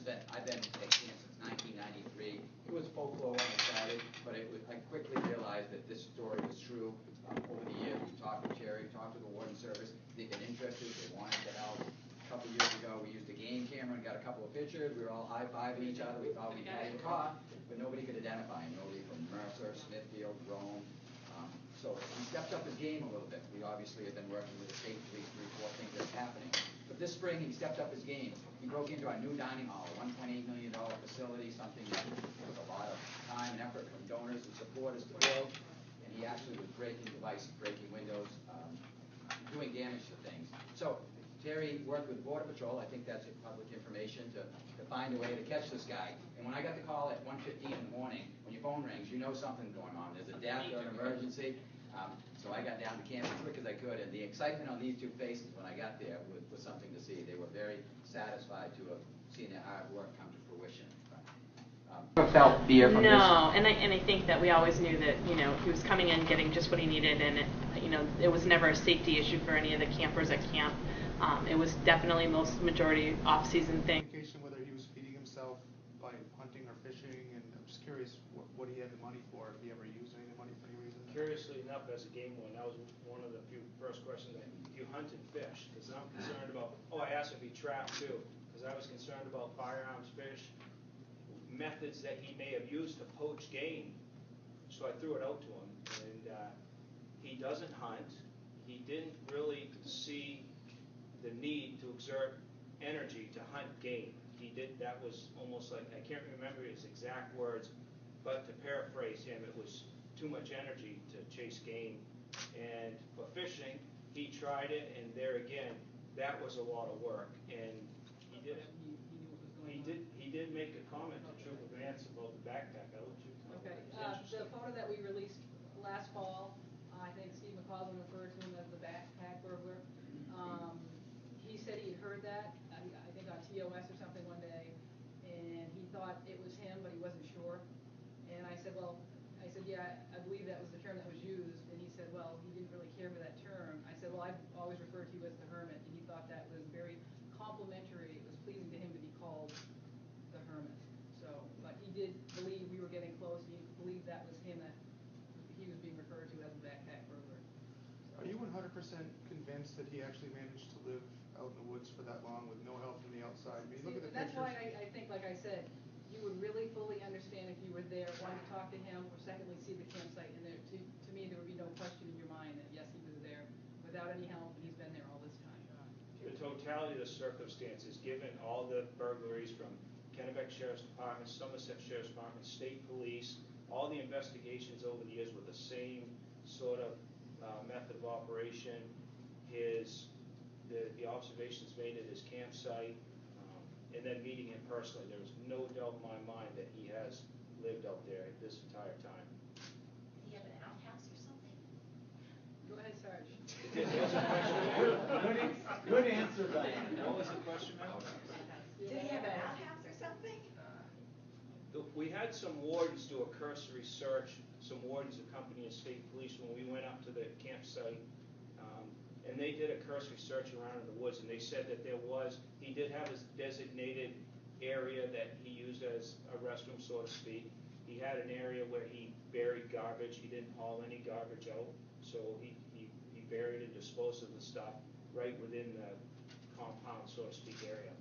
I've been at camp since 1993. It was folklore when I started, but I quickly realized that this story was true. Over the years, we talked to Terry, talked to the warden service. They've been interested. They wanted to help. A couple years ago, we used a game camera and got a couple of pictures. We were all high-fiving each other. We thought we'd had him caught, but nobody could identify him. Nobody from Mercer, Smithfield, Rome. So he stepped up his game a little bit. We obviously have been working with the state police to report things that's happening. But this spring, he stepped up his game. He broke into our new dining hall, a $1.8 million facility, something that took a lot of time and effort from donors and supporters to build. And he actually was breaking devices, breaking windows, doing damage to things. So Terry worked with Border Patrol. I think that's public information to find a way to catch this guy. And when I got the call at 1:15 in the morning, when your phone rings, you know something's going on. There's a death or an emergency. So I got down to camp as quick as I could, and the excitement on these two faces when I got there was something to see. They were very satisfied to have seen their hard work come to fruition. Felt fear from this? No, and I think that we always knew that he was coming in getting just what he needed, and it was never a safety issue for any of the campers at camp. It was definitely majority off-season thing. Whether he was feeding himself by hunting or fishing, and I'm just curious what he had the money for, if he ever used any of the money for any reason. Curiously enough, as a game warden, that was one of the few first questions. If you hunt and fish, because I'm concerned about. I asked if he trapped too, because I was concerned about firearms, fish, methods that he may have used to poach game. So I threw it out to him, and he doesn't hunt. He didn't really see the need to exert energy to hunt game. He did. That was almost like, I can't remember his exact words, but to paraphrase him, it was too much energy to chase game. And for fishing, he tried it, and there again, that was a lot of work. And he did make a comment to Trooper Vance about the backpack. I'll let you tell. Okay. The photo that we released last fall, I think Steve McCausland referred to him as the backpack burglar. He said he had heard that, I think on TOS or something one day, and he thought it was him, but he wasn't sure. And I said, yeah, I believe that was the term that was used. And he said, well, he didn't really care for that term. I said, well, I've always referred to you as the Hermit, and he thought that was very complimentary. It was pleasing to him to be called the Hermit. So, but he did believe we were getting close. He believed that was him, that he was being referred to as a backpack burglar. So. Are you 100% convinced that he actually managed to live out in the woods for that long with no help from the outside? I mean, look at the that's pictures. why I think, like I said, you would really fully understand if you were there, one, to talk to him, or secondly, see the campsite. And there, to me, there would be no question in your mind that, yes, he was there without any help, and he's been there all this time. The totality of the circumstances, given all the burglaries from Kennebec Sheriff's Department, Somerset Sheriff's Department, State Police, all the investigations over the years with the same sort of method of operation, the observations made at his campsite, and then meeting him personally, there was no doubt in my mind that he has lived out there this entire time. Did he have an outhouse or something? Go ahead, Sarge. Good answer, Diane. What was the question, ma'am? Did he have an outhouse or something? We had some wardens do a cursory search, some wardens accompanying state police when we went up to the campsite, and they did a cursory search around in the woods, and they said that he did have his designated area that he used as a restroom, so to speak. He had an area where he buried garbage. He didn't haul any garbage out, so he buried and disposed of the stuff right within the compound, so to speak, area.